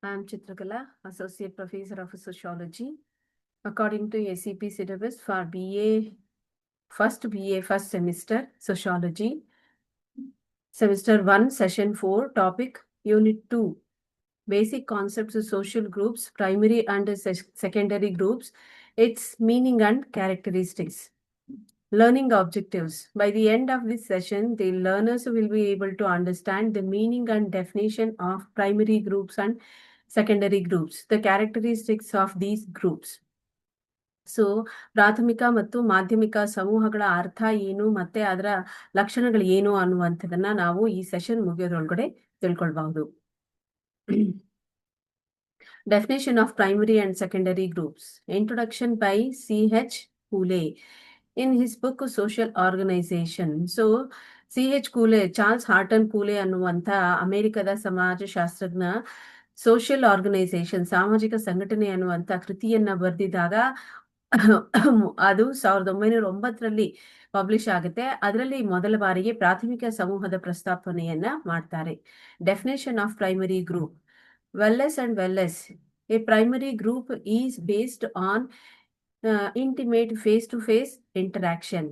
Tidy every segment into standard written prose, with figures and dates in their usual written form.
I am Chitragala, Associate Professor of Sociology. According to ACP syllabus for BA, first semester, Sociology, Semester 1, Session 4, Topic, Unit 2, Basic Concepts of Social Groups, Primary and Secondary Groups, its meaning and characteristics. Learning objectives. By the end of this session, the learners will be able to understand the meaning and definition of primary groups and secondary groups, the characteristics of these groups. So ಪ್ರಾಥಮಿಕ ಮತ್ತು ಮಾಧ್ಯಮಿಕ ಸಮೂಹಗಳ ಅರ್ಥ ಏನು ಮತ್ತೆ ಅದರ ಲಕ್ಷಣಗಳು ಏನು ಅನ್ನುವಂಥದ್ದನ್ನ ನಾವು ಈ session ಮುಗಿಯೋದ್ರೊಳಗಡೆ ತಿಳ್ಕೊಳ್ಬಹುದು. Definition of primary and secondary groups. Introduction by C.H. Cooley. In his book Social Organization. So C.H. Cooley, Charles Horton Cooley ಅನ್ನುವಂಥ ಅಮೆರಿಕದ ಸಮಾಜಶಾಸ್ತ್ರಜ್ಞ ಸೋಷಿಯಲ್ ಆರ್ಗನೈಸೇಷನ್, ಸಾಮಾಜಿಕ ಸಂಘಟನೆ ಅನ್ನುವಂಥ ಕೃತಿಯನ್ನ ಬರೆದಿದ್ದಾಗ ಅದು 1909ರಲ್ಲಿ ಪಬ್ಲಿಷ್ ಆಗುತ್ತೆ. ಅದರಲ್ಲಿ ಮೊದಲ ಬಾರಿಗೆ ಪ್ರಾಥಮಿಕ ಸಮೂಹದ ಪ್ರಸ್ತಾಪನೆಯನ್ನ ಮಾಡ್ತಾರೆ. Definition of primary group. Wallace and Wallace. A primary group is based on intimate face-to-face interaction.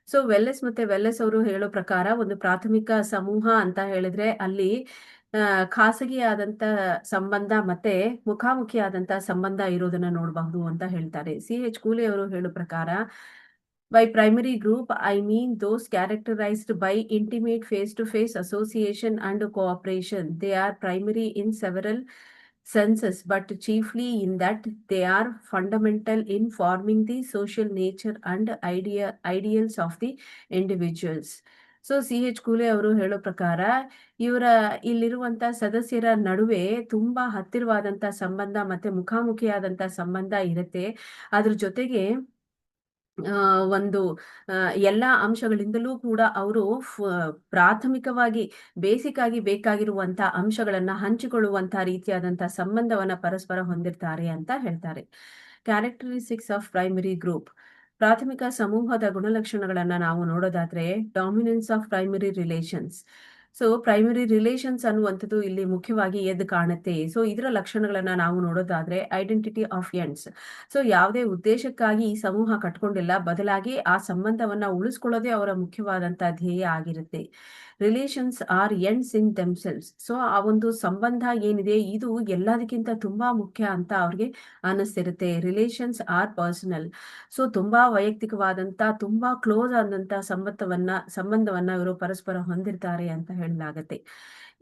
So Welles ಮತ್ತೆ ವೆಲ್ಲೆಸ್ ಅವರು ಹೇಳೋ ಪ್ರಕಾರ ಒಂದು ಪ್ರಾಥಮಿಕ ಸಮೂಹ ಅಂತ ಹೇಳಿದ್ರೆ ಅಲ್ಲಿ ಖಾಸಗಿಯಾದಂತ ಸಂಬಂಧ ಮತ್ತೆ ಮುಖಾಮುಖಿಯಾದಂತ ಸಂಬಂಧ ಇರೋದನ್ನ ನೋಡಬಹುದು ಅಂತ ಹೇಳ್ತಾರೆ. C.H. ಕೂಲೆ ಅವರು ಹೇಳೋ ಪ್ರಕಾರ by primary group, I mean those characterized by intimate face-to-face association and cooperation. They are primary in several senses, but chiefly in that they are fundamental in forming the social nature and ideals of the individuals. So C.H. ಕೂಲೆ ಅವರು ಹೇಳೋ ಪ್ರಕಾರ ಇಲ್ಲಿರುವಂತ ಸದಸ್ಯರ ನಡುವೆ ತುಂಬಾ ಹತ್ತಿರವಾದಂತ ಸಂಬಂಧ ಮತ್ತೆ ಮುಖಾಮುಖಿಯಾದಂತ ಸಂಬಂಧ ಇರುತ್ತೆ. ಅದ್ರ ಜೊತೆಗೆ ಒಂದು ಎಲ್ಲಾ ಅಂಶಗಳಿಂದಲೂ ಕೂಡ ಅವರು ಪ್ರಾಥಮಿಕವಾಗಿ ಬೇಸಿಕ್ ಆಗಿ ಬೇಕಾಗಿರುವಂತ ಅಂಶಗಳನ್ನ ಹಂಚಿಕೊಳ್ಳುವಂತ ರೀತಿಯಾದಂತ ಸಂಬಂಧವನ್ನ ಪರಸ್ಪರ ಹೊಂದಿರ್ತಾರೆ ಅಂತ ಹೇಳ್ತಾರೆ. Characteristics of primary group. ಪ್ರಾಥಮಿಕ ಸಮೂಹದ ಗುಣಲಕ್ಷಣಗಳನ್ನ ನಾವು ನೋಡೋದಾದ್ರೆ, dominance of primary relations. So primary relations ಅನ್ನುವಂಥದ್ದು ಇಲ್ಲಿ ಮುಖ್ಯವಾಗಿ ಎದ್ದು ಕಾಣುತ್ತೆ. ಸೊ ಇದರ ಲಕ್ಷಣಗಳನ್ನ ನಾವು ನೋಡೋದಾದ್ರೆ, ಐಡೆಂಟಿಟಿ ಆಫ್ ಎಂಡ್ಸ್. ಸೊ ಯಾವುದೇ ಉದ್ದೇಶಕ್ಕಾಗಿ ಈ ಸಮೂಹ ಕಟ್ಕೊಂಡಿಲ್ಲ, ಬದಲಾಗಿ ಆ ಸಂಬಂಧವನ್ನ ಉಳಿಸ್ಕೊಳ್ಳೋದೇ ಅವರ ಮುಖ್ಯವಾದಂತ ಧ್ಯೇಯ ಆಗಿರುತ್ತೆ. Relations are ends in themselves. So ಆ ಒಂದು ಸಂಬಂಧ ಏನಿದೆ ಇದು ಎಲ್ಲದಕ್ಕಿಂತ ತುಂಬಾ ಮುಖ್ಯ ಅಂತ ಅವ್ರಿಗೆ ಅನ್ನಿಸ್ತಿರುತ್ತೆ. Relations are personal. ಸೊ ತುಂಬಾ ವೈಯಕ್ತಿಕವಾದಂತ ತುಂಬಾ ಕ್ಲೋಸ್ ಆದಂತ ಸಂಬಂಧವನ್ನ ಇವರು ಪರಸ್ಪರ ಹೊಂದಿರ್ತಾರೆ ಅಂತ ಹೇಳಲಾಗತ್ತೆ.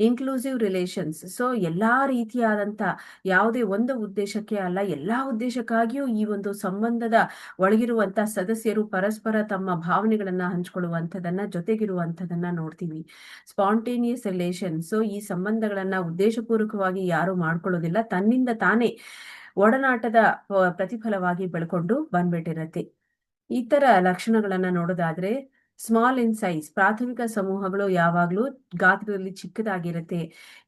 Inclusive relations. ಸೊ ಎಲ್ಲಾ ರೀತಿಯಾದಂತ ಯಾವುದೇ ಒಂದು ಉದ್ದೇಶಕ್ಕೆ ಅಲ್ಲ, ಎಲ್ಲಾ ಉದ್ದೇಶಕ್ಕಾಗಿಯೂ ಈ ಒಂದು ಸಂಬಂಧದ ಒಳಗಿರುವಂತ ಸದಸ್ಯರು ಪರಸ್ಪರ ತಮ್ಮ ಭಾವನೆಗಳನ್ನ ಹಂಚ್ಕೊಳ್ಳುವಂಥದನ್ನ, ಜೊತೆಗಿರುವಂಥದನ್ನ ನೋಡ್ತೀವಿ. Spontaneous relation. ಸೊ ಈ ಸಂಬಂಧಗಳನ್ನ ಉದ್ದೇಶಪೂರ್ವಕವಾಗಿ ಯಾರು ಮಾಡ್ಕೊಳ್ಳೋದಿಲ್ಲ, ತನ್ನಿಂದ ತಾನೇ ಒಡನಾಟದ ಪ್ರತಿಫಲವಾಗಿ ಬೆಳ್ಕೊಂಡು ಬಂದ್ಬಿಟ್ಟಿರತ್ತೆ. ಇತರ ಲಕ್ಷಣಗಳನ್ನ ನೋಡೋದಾದ್ರೆ, ಸ್ಮಾಲ್ ಇನ್ ಸೈಜ್. ಪ್ರಾಥಮಿಕ ಸಮೂಹಗಳು ಯಾವಾಗ್ಲೂ ಗಾತ್ರದಲ್ಲಿ ಚಿಕ್ಕದಾಗಿರುತ್ತೆ.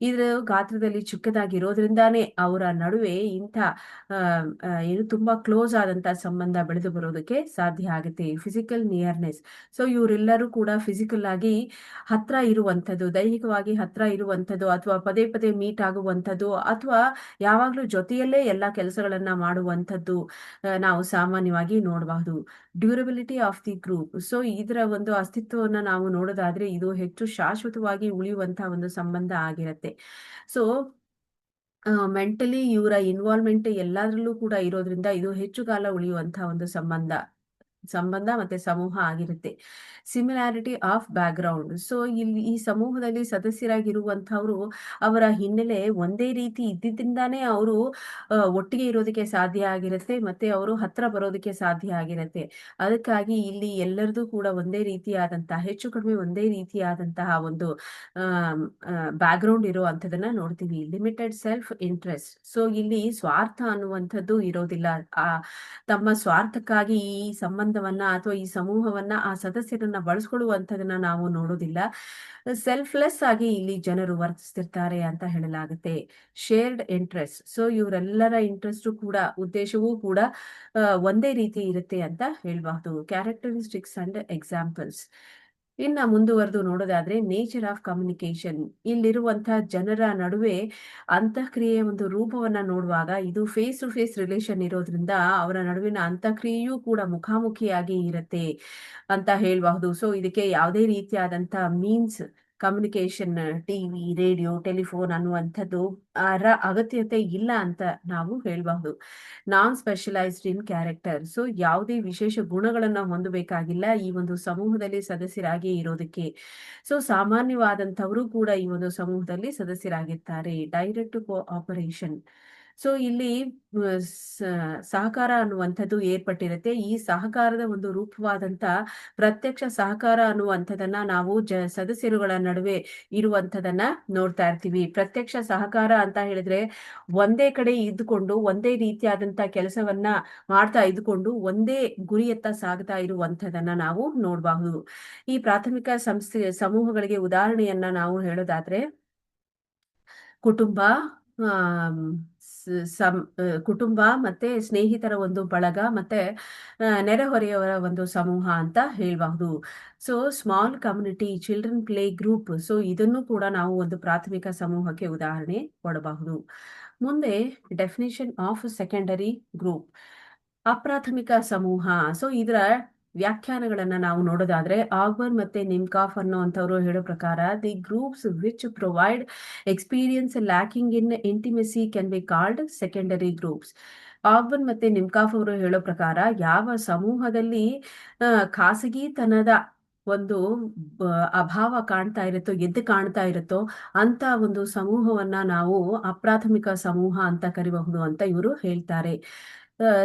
ಇದು ಗಾತ್ರದಲ್ಲಿ ಚಿಕ್ಕದಾಗಿರೋದ್ರಿಂದಾನೇ ಅವರ ನಡುವೆ ಇಂಥ ಏನು ತುಂಬಾ ಕ್ಲೋಸ್ ಆದಂತ ಸಂಬಂಧ ಬೆಳೆದು ಬರೋದಕ್ಕೆ ಸಾಧ್ಯ ಆಗುತ್ತೆ. Physical nearness. ಸೊ ಇವರೆಲ್ಲರೂ ಕೂಡ ಫಿಸಿಕಲ್ ಆಗಿ ಹತ್ರ ಇರುವಂಥದ್ದು, ದೈಹಿಕವಾಗಿ ಹತ್ರ ಇರುವಂಥದ್ದು, ಅಥವಾ ಪದೇ ಪದೇ ಮೀಟ್ ಆಗುವಂಥದ್ದು, ಅಥವಾ ಯಾವಾಗ್ಲೂ ಜೊತೆಯಲ್ಲೇ ಎಲ್ಲಾ ಕೆಲಸಗಳನ್ನ ಮಾಡುವಂಥದ್ದು ನಾವು ಸಾಮಾನ್ಯವಾಗಿ ನೋಡಬಹುದು. Durability of the group. So ಇದರ ಒಂದು ಅಸ್ತಿತ್ವವನ್ನ ನಾವು ನೋಡೋದಾದ್ರೆ ಇದು ಹೆಚ್ಚು ಶಾಶ್ವತವಾಗಿ ಉಳಿಯುವಂತಹ ಒಂದು ಸಂಬಂಧ ಆಗಿರತ್ತೆ. ಸೊ ಮೆಂಟಲಿ ಇವರ ಇನ್ವಾಲ್ವ್ಮೆಂಟ್ ಎಲ್ಲದರಲ್ಲೂ ಕೂಡ ಇರೋದ್ರಿಂದ ಇದು ಹೆಚ್ಚು ಕಾಲ ಉಳಿಯುವಂತಹ ಒಂದು ಸಂಬಂಧ ಮತ್ತೆ ಸಮೂಹ ಆಗಿರುತ್ತೆ. Similarity of background. ಸೊ ಇಲ್ಲಿ ಈ ಸಮೂಹದಲ್ಲಿ ಸದಸ್ಯರಾಗಿರುವಂತಹವರು ಅವರ ಹಿನ್ನೆಲೆ ಒಂದೇ ರೀತಿ ಇದ್ದಿದ್ರಿಂದಾನೇ ಅವರು ಒಟ್ಟಿಗೆ ಇರೋದಕ್ಕೆ ಸಾಧ್ಯ ಆಗಿರುತ್ತೆ, ಮತ್ತೆ ಅವರು ಹತ್ರ ಬರೋದಕ್ಕೆ ಸಾಧ್ಯ ಆಗಿರುತ್ತೆ. ಅದಕ್ಕಾಗಿ ಇಲ್ಲಿ ಎಲ್ಲರದು ಕೂಡ ಒಂದೇ ರೀತಿಯಾದಂತಹ, ಹೆಚ್ಚು ಕಡಿಮೆ ಒಂದೇ ರೀತಿಯಾದಂತಹ ಒಂದು ಬ್ಯಾಕ್ಗ್ರೌಂಡ್ ಇರುವಂತದನ್ನ ನೋಡ್ತೀವಿ. Limited self interest. ಸೊ ಇಲ್ಲಿ ಸ್ವಾರ್ಥ ಅನ್ನುವಂಥದ್ದು ಇರೋದಿಲ್ಲ. ತಮ್ಮ ಸ್ವಾರ್ಥಕ್ಕಾಗಿ ಈ ಸಂಬಂಧವನ್ನ ಅಥವಾ ಈ ಸಮೂಹವನ್ನ ಆ ಸದಸ್ಯರನ್ನ ಬಳಸ್ಕೊಳ್ಳುವಂಥದನ್ನ ನಾವು ನೋಡೋದಿಲ್ಲ. ಸೆಲ್ಫ್ಲೆಸ್ ಆಗಿ ಇಲ್ಲಿ ಜನರು ವರ್ತಿಸ್ತಿರ್ತಾರೆ ಅಂತ ಹೇಳಲಾಗುತ್ತೆ. ಶೇರ್ಡ್ ಇಂಟ್ರೆಸ್ಟ್. ಸೊ ಇವರೆಲ್ಲರ ಇಂಟ್ರೆಸ್ಟ್ ಕೂಡ, ಉದ್ದೇಶವೂ ಕೂಡ ಒಂದೇ ರೀತಿ ಇರುತ್ತೆ ಅಂತ ಹೇಳ್ಬಹುದು. Characteristics and examples. ಇನ್ನ ಮುಂದುವರೆದು ನೋಡೋದಾದ್ರೆ ನೇಚರ್ ಆಫ್ ಕಮ್ಯುನಿಕೇಶನ್. ಇಲ್ಲಿರುವಂತಹ ಜನರ ನಡುವೆ ಅಂತಃಕ್ರಿಯೆಯ ಒಂದು ರೂಪವನ್ನ ನೋಡುವಾಗ ಇದು ಫೇಸ್ ಟು ಫೇಸ್ ರಿಲೇಶನ್ ಇರೋದ್ರಿಂದ ಅವರ ನಡುವಿನ ಅಂತಃಕ್ರಿಯೆಯೂ ಕೂಡ ಮುಖಾಮುಖಿಯಾಗಿ ಇರುತ್ತೆ ಅಂತ ಹೇಳಬಹುದು. ಸೊ ಇದಕ್ಕೆ ಯಾವುದೇ ರೀತಿಯಾದಂತ means communication, TV, radio, telephone ಅನ್ನುವಂಥದ್ದು ಅಗತ್ಯತೆ ಇಲ್ಲ ಅಂತ ನಾವು ಹೇಳಬಹುದು. ನಾನ್ ಸ್ಪೆಷಲೈಸ್ಡ್ ಇನ್ ಕ್ಯಾರೆಕ್ಟರ್. ಸೊ ಯಾವುದೇ ವಿಶೇಷ ಗುಣಗಳನ್ನ ಹೊಂದಬೇಕಾಗಿಲ್ಲ ಈ ಒಂದು ಸಮೂಹದಲ್ಲಿ ಸದಸ್ಯರಾಗಿ ಇರೋದಕ್ಕೆ. ಸೊ ಸಾಮಾನ್ಯವಾದಂಥವರು ಕೂಡ ಈ ಒಂದು ಸಮೂಹದಲ್ಲಿ ಸದಸ್ಯರಾಗಿರ್ತಾರೆ. Direct cooperation. ಸೊ ಇಲ್ಲಿ ಸಹಕಾರ ಅನ್ನುವಂಥದ್ದು ಏರ್ಪಟ್ಟಿರುತ್ತೆ. ಈ ಸಹಕಾರದ ಒಂದು ರೂಪವಾದಂತ ಪ್ರತ್ಯಕ್ಷ ಸಹಕಾರ ಅನ್ನುವಂಥದ್ದನ್ನ ನಾವು ಸದಸ್ಯರುಗಳ ನಡುವೆ ಇರುವಂಥದನ್ನ ನೋಡ್ತಾ ಇರ್ತೀವಿ. ಪ್ರತ್ಯಕ್ಷ ಸಹಕಾರ ಅಂತ ಹೇಳಿದ್ರೆ ಒಂದೇ ಕಡೆ ಇದ್ದುಕೊಂಡು ಒಂದೇ ರೀತಿಯಾದಂತ ಕೆಲಸವನ್ನ ಮಾಡ್ತಾ ಇದ್ದುಕೊಂಡು ಒಂದೇ ಗುರಿಯತ್ತ ಸಾಗ್ತಾ ಇರುವಂಥದನ್ನ ನಾವು ನೋಡಬಹುದು. ಈ ಪ್ರಾಥಮಿಕ ಸಮೂಹಗಳಿಗೆ ಉದಾಹರಣೆಯನ್ನ ನಾವು ಹೇಳೋದಾದ್ರೆ ಕುಟುಂಬ, ಆಮ್, ಕುಟುಂಬ ಮತ್ತೆ ಸ್ನೇಹಿತರ ಒಂದು ಬಳಗ ಮತ್ತೆ ನೆರೆಹೊರೆಯವರ ಒಂದು ಸಮೂಹ ಅಂತ ಹೇಳಬಹುದು. So small community, children play group. So ಇದನ್ನು ಕೂಡ ನಾವು ಒಂದು ಪ್ರಾಥಮಿಕ ಸಮೂಹಕ್ಕೆ ಉದಾಹರಣೆ ಕೊಡಬಹುದು. ಮುಂದೆ ಡೆಫಿನಿಷನ್ ಆಫ್ ಸೆಕೆಂಡರಿ ಗ್ರೂಪ್, ಅಪ್ರಾಥಮಿಕ ಸಮೂಹ. ಸೊ ಇದರ ವ್ಯಾಖ್ಯಾನಗಳನ್ನ ನಾವು ನೋಡೋದಾದ್ರೆ ಆಗ್ಬರ್ ಮತ್ತೆ ನಿಮ್ಕಾಫ್ ಅನ್ನುವಂಥವ್ರು ಹೇಳೋ ಪ್ರಕಾರ the groups which provide experience lacking in intimacy can be called secondary groups. Ogburn ಮತ್ತೆ ನಿಮ್ಕಾಫ್ ಅವರು ಹೇಳೋ ಪ್ರಕಾರ ಯಾವ ಸಮೂಹದಲ್ಲಿ ಖಾಸಗಿತನದ ಒಂದು ಅಭಾವ ಕಾಣ್ತಾ ಇರುತ್ತೋ, ಎದ್ದು ಕಾಣ್ತಾ ಇರುತ್ತೋ ಅಂತ ಒಂದು ಸಮೂಹವನ್ನ ನಾವು ಅಪ್ರಾಥಮಿಕ ಸಮೂಹ ಅಂತ ಕರಿಬಹುದು ಅಂತ ಇವರು ಹೇಳ್ತಾರೆ.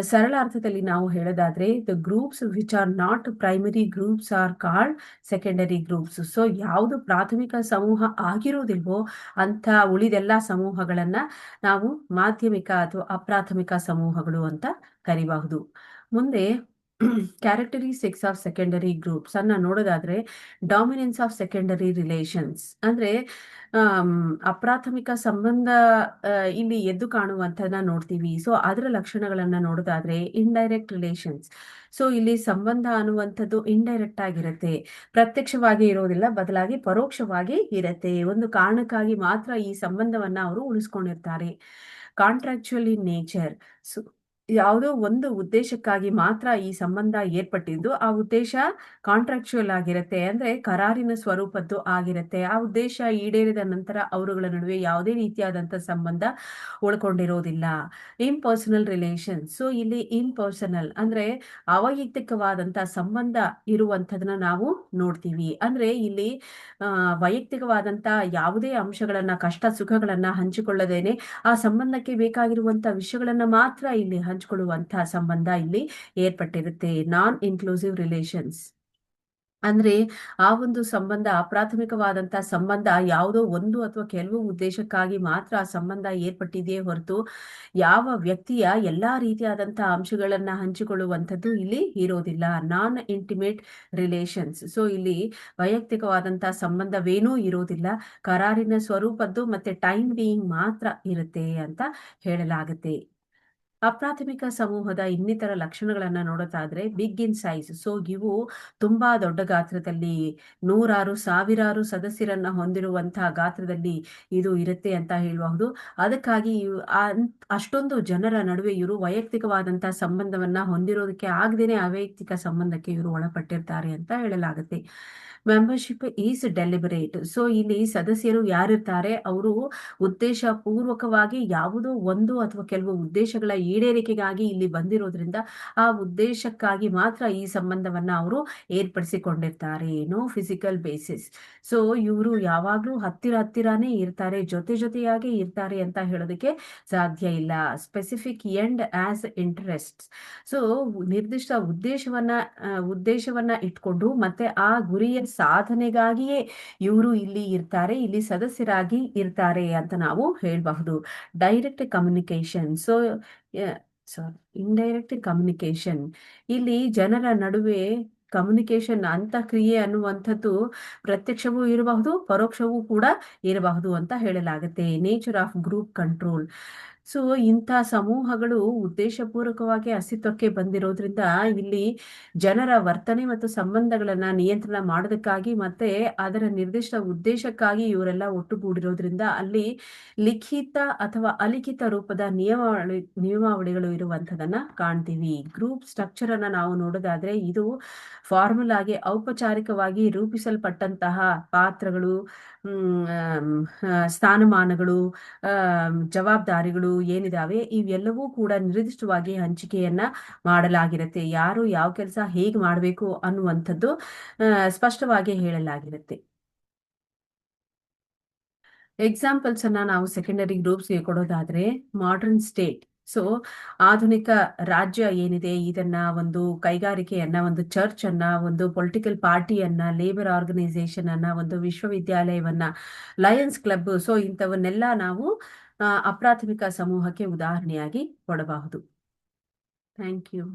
ಸರಳ ಅರ್ಥದಲ್ಲಿ ನಾವು ಹೇಳೋದಾದ್ರೆ the groups which are not primary groups are called secondary groups. So ಯಾವುದು ಪ್ರಾಥಮಿಕ ಸಮೂಹ ಆಗಿರುವುದಿಲ್ವೋ ಅಂತ ಉಳಿದೆಲ್ಲ ಸಮೂಹಗಳನ್ನ ನಾವು ಮಾಧ್ಯಮಿಕ ಅಥವಾ ಅಪ್ರಾಥಮಿಕ ಸಮೂಹಗಳು ಅಂತ ಕರಿಬಹುದು. ಮುಂದೆ ಕ್ಯಾರೆಕ್ಟರಿಸ್ಟಿಕ್ಸ್ ಆಫ್ ಸೆಕೆಂಡರಿ ಗ್ರೂಪ್ಸ್ ಅನ್ನ ನೋಡೋದಾದ್ರೆ ಡಾಮಿನೆನ್ಸ್ ಆಫ್ ಸೆಕೆಂಡರಿ ರಿಲೇಷನ್ಸ್ ಅಂದ್ರೆ ಅಪ್ರಾಥಮಿಕ ಸಂಬಂಧ ಇಲ್ಲಿ ಎದ್ದು ಕಾಣುವಂತದನ್ನ ನೋಡ್ತೀವಿ. ಸೊ ಅದರ ಲಕ್ಷಣಗಳನ್ನ ನೋಡೋದಾದ್ರೆ ಇಂಡೈರೆಕ್ಟ್ ರಿಲೇಷನ್ಸ್. ಸೊ ಇಲ್ಲಿ ಸಂಬಂಧ ಅನ್ನುವಂಥದ್ದು ಇಂಡೈರೆಕ್ಟ್ ಆಗಿರುತ್ತೆ, ಪ್ರತ್ಯಕ್ಷವಾಗಿ ಇರೋದಿಲ್ಲ, ಬದಲಾಗಿ ಪರೋಕ್ಷವಾಗಿ ಇರುತ್ತೆ. ಒಂದು ಕಾರಣಕ್ಕಾಗಿ ಮಾತ್ರ ಈ ಸಂಬಂಧವನ್ನ ಅವರು ಉಳಿಸ್ಕೊಂಡಿರ್ತಾರೆ. Contractual in nature. ಸೊ ಯಾವುದೋ ಒಂದು ಉದ್ದೇಶಕ್ಕಾಗಿ ಮಾತ್ರ ಈ ಸಂಬಂಧ ಏರ್ಪಟ್ಟಿದ್ದು ಆ ಉದ್ದೇಶ ಕಾಂಟ್ರಾಕ್ಚುಯಲ್ ಆಗಿರುತ್ತೆ, ಅಂದ್ರೆ ಕರಾರಿನ ಸ್ವರೂಪದ್ದು ಆಗಿರುತ್ತೆ. ಆ ಉದ್ದೇಶ ಈಡೇರಿದ ನಂತರ ಅವರುಗಳ ನಡುವೆ ಯಾವುದೇ ರೀತಿಯಾದಂತ ಸಂಬಂಧ ಉಳ್ಕೊಂಡಿರೋದಿಲ್ಲ. Impersonal relation. ಸೊ ಇಲ್ಲಿ ಇಂಪರ್ಸನಲ್ ಅಂದ್ರೆ ಅವೈಯಕ್ತಿಕವಾದಂತ ಸಂಬಂಧ ಇರುವಂತದನ್ನ ನಾವು ನೋಡ್ತೀವಿ. ಅಂದ್ರೆ ಇಲ್ಲಿ ವೈಯಕ್ತಿಕವಾದಂತ ಯಾವುದೇ ಅಂಶಗಳನ್ನ, ಕಷ್ಟ ಸುಖಗಳನ್ನ ಹಂಚಿಕೊಳ್ಳದೇನೆ ಆ ಸಂಬಂಧಕ್ಕೆ ಬೇಕಾಗಿರುವಂತ ವಿಷಯಗಳನ್ನ ಮಾತ್ರ ಇಲ್ಲಿ ಹಂಚಿಕೊಳ್ಳುವಂತಹ ಸಂಬಂಧ ಇಲ್ಲಿ ಏರ್ಪಟ್ಟಿರುತ್ತೆ. ನಾನ್ ಇನ್ಕ್ಲೂಸಿವ್ ರಿಲೇಷನ್ಸ್ ಅಂದ್ರೆ ಆ ಒಂದು ಸಂಬಂಧ, ಅಪ್ರಾಥಮಿಕವಾದಂತ ಸಂಬಂಧ ಯಾವುದೋ ಒಂದು ಅಥವಾ ಕೆಲವು ಉದ್ದೇಶಕ್ಕಾಗಿ ಮಾತ್ರ ಆ ಸಂಬಂಧ ಏರ್ಪಟ್ಟಿದೆಯೇ ಹೊರತು ಯಾವ ವ್ಯಕ್ತಿಯ ಎಲ್ಲಾ ರೀತಿಯಾದಂತಹ ಅಂಶಗಳನ್ನ ಹಂಚಿಕೊಳ್ಳುವಂಥದ್ದು ಇಲ್ಲಿ ಇರೋದಿಲ್ಲ. ನಾನ್ ಇಂಟಿಮೇಟ್ ರಿಲೇಷನ್ಸ್. ಸೊ ಇಲ್ಲಿ ವೈಯಕ್ತಿಕವಾದಂತಹ ಸಂಬಂಧವೇನೂ ಇರೋದಿಲ್ಲ, ಕರಾರಿನ ಸ್ವರೂಪದ್ದು ಮತ್ತೆ ಟೈಮ್ ಬೀಯಿಂಗ್ ಮಾತ್ರ ಇರುತ್ತೆ ಅಂತ ಹೇಳಲಾಗುತ್ತೆ. ಅಪ್ರಾಥಮಿಕ ಸಮೂಹದ ಇನ್ನಿತರ ಲಕ್ಷಣಗಳನ್ನ ನೋಡೋದಾದ್ರೆ ಬಿಗ್ ಇನ್ ಸೈಜ್. ಸೊ ಇವು ತುಂಬಾ ದೊಡ್ಡ ಗಾತ್ರದಲ್ಲಿ, ನೂರಾರು ಸಾವಿರಾರು ಸದಸ್ಯರನ್ನ ಹೊಂದಿರುವಂತಹ ಗಾತ್ರದಲ್ಲಿ ಇದು ಇರುತ್ತೆ ಅಂತ ಹೇಳಬಹುದು. ಅದಕ್ಕಾಗಿ ಅಷ್ಟೊಂದು ಜನರ ನಡುವೆ ಇವರು ವೈಯಕ್ತಿಕವಾದಂತಹ ಸಂಬಂಧವನ್ನ ಹೊಂದಿರೋದಕ್ಕೆ ಆಗದೇನೆ ಅವೈಯಕ್ತಿಕ ಸಂಬಂಧಕ್ಕೆ ಇವರು ಒಳಪಟ್ಟಿರ್ತಾರೆ ಅಂತ ಹೇಳಲಾಗುತ್ತೆ. Membership is deliberate. ಸೊ ಇಲ್ಲಿ ಸದಸ್ಯರು ಯಾರಿರ್ತಾರೆ ಅವರು ಉದ್ದೇಶ ಪೂರ್ವಕವಾಗಿ ಯಾವುದೋ ಒಂದು ಅಥವಾ ಕೆಲವು ಉದ್ದೇಶಗಳ ಈಡೇರಿಕೆಗಾಗಿ ಇಲ್ಲಿ ಬಂದಿರೋದ್ರಿಂದ ಆ ಉದ್ದೇಶಕ್ಕಾಗಿ ಮಾತ್ರ ಈ ಸಂಬಂಧವನ್ನ ಅವರು ಏರ್ಪಡಿಸಿಕೊಂಡಿರ್ತಾರೆ. No physical basis. ಸೊ ಇವರು ಯಾವಾಗ್ಲೂ ಹತ್ತಿರಾನೇ ಇರ್ತಾರೆ, ಜೊತೆಯಾಗಿ ಇರ್ತಾರೆ ಅಂತ ಹೇಳೋದಕ್ಕೆ ಸಾಧ್ಯ ಇಲ್ಲ. Specific end as interest. So ನಿರ್ದಿಷ್ಟ ಉದ್ದೇಶವನ್ನ ಇಟ್ಕೊಂಡು ಮತ್ತೆ ಆ ಗುರಿಯ ಸಾಧನೆಗಾಗಿಯೇ ಇವರು ಇಲ್ಲಿ ಇರ್ತಾರೆ, ಇಲ್ಲಿ ಸದಸ್ಯರಾಗಿ ಇರ್ತಾರೆ ಅಂತ ನಾವು ಹೇಳಬಹುದು. Direct communication. Sorry, indirect communication. ಇಲ್ಲಿ ಜನರ ನಡುವೆ ಕಮ್ಯುನಿಕೇಶನ್ ಅಂತಃಕ್ರಿಯೆ ಅನ್ನುವಂಥದ್ದು ಪ್ರತ್ಯಕ್ಷವೂ ಇರಬಹುದು, ಪರೋಕ್ಷವೂ ಕೂಡ ಇರಬಹುದು ಅಂತ ಹೇಳಲಾಗುತ್ತೆ. Nature of group control. So ಇಂಥ ಸಮೂಹಗಳು ಉದ್ದೇಶಪೂರ್ವಕವಾಗಿ ಅಸ್ತಿತ್ವಕ್ಕೆ ಬಂದಿರೋದ್ರಿಂದ ಇಲ್ಲಿ ಜನರ ವರ್ತನೆ ಮತ್ತು ಸಂಬಂಧಗಳನ್ನ ನಿಯಂತ್ರಣ ಮಾಡೋದಕ್ಕಾಗಿ ಮತ್ತೆ ಅದರ ನಿರ್ದಿಷ್ಟ ಉದ್ದೇಶಕ್ಕಾಗಿ ಇವರೆಲ್ಲ ಒಟ್ಟುಗೂಡಿರೋದ್ರಿಂದ ಅಲ್ಲಿ ಲಿಖಿತ ಅಥವಾ ಅಲಿಖಿತ ರೂಪದ ನಿಯಮಾವಳಿಗಳು ಇರುವಂಥದ್ದನ್ನ ಕಾಣ್ತೀವಿ. ಗ್ರೂಪ್ ಸ್ಟ್ರಕ್ಚರ್ ಅನ್ನ ನಾವು ನೋಡೋದಾದ್ರೆ ಇದು ಫಾರ್ಮುಲಾಗೆ ಔಪಚಾರಿಕವಾಗಿ ರೂಪಿಸಲ್ಪಟ್ಟಂತಹ ಪಾತ್ರಗಳು, ಸ್ಥಾನಮಾನಗಳು, ಜವಾಬ್ದಾರಿಗಳು ಏನಿದಾವೆ ಇವೆಲ್ಲವೂ ಕೂಡ ನಿರ್ದಿಷ್ಟವಾಗಿ ಹಂಚಿಕೆಯನ್ನ ಮಾಡಲಾಗಿರುತ್ತೆ. ಯಾರು ಯಾವ ಕೆಲಸ ಹೇಗೆ ಮಾಡಬೇಕು ಅನ್ನುವಂಥದ್ದು ಸ್ಪಷ್ಟವಾಗಿ ಹೇಳಲಾಗಿರುತ್ತೆ. ಎಕ್ಸಾಂಪಲ್ಸ್ ಅನ್ನ ನಾವು ಸೆಕೆಂಡರಿ ಗ್ರೂಪ್ಸ್ಗೆ ಕೊಡೋದಾದ್ರೆ ಮಾಡರ್ನ್ ಸ್ಟೇಟ್. ಸೊ ಆಧುನಿಕ ರಾಜ್ಯ ಏನಿದೆ ಇದನ್ನ ಒಂದು ಕೈಗಾರಿಕೆಯನ್ನ, ಒಂದು ಚರ್ಚ್ ಅನ್ನ, ಒಂದು ಪೊಲಿಟಿಕಲ್ ಪಾರ್ಟಿಯನ್ನ, ಲೇಬರ್ ಆರ್ಗನೈಸೇಷನ್ ಅನ್ನ, ಒಂದು ವಿಶ್ವವಿದ್ಯಾಲಯವನ್ನ, ಲಯನ್ಸ್ ಕ್ಲಬ್, ಸೊ ಇಂಥವನ್ನೆಲ್ಲ ನಾವು ಅಪ್ರಾಥಮಿಕ ಸಮೂಹಕ್ಕೆ ಉದಾಹರಣೆಯಾಗಿ ಕೊಡಬಹುದು. Thank you.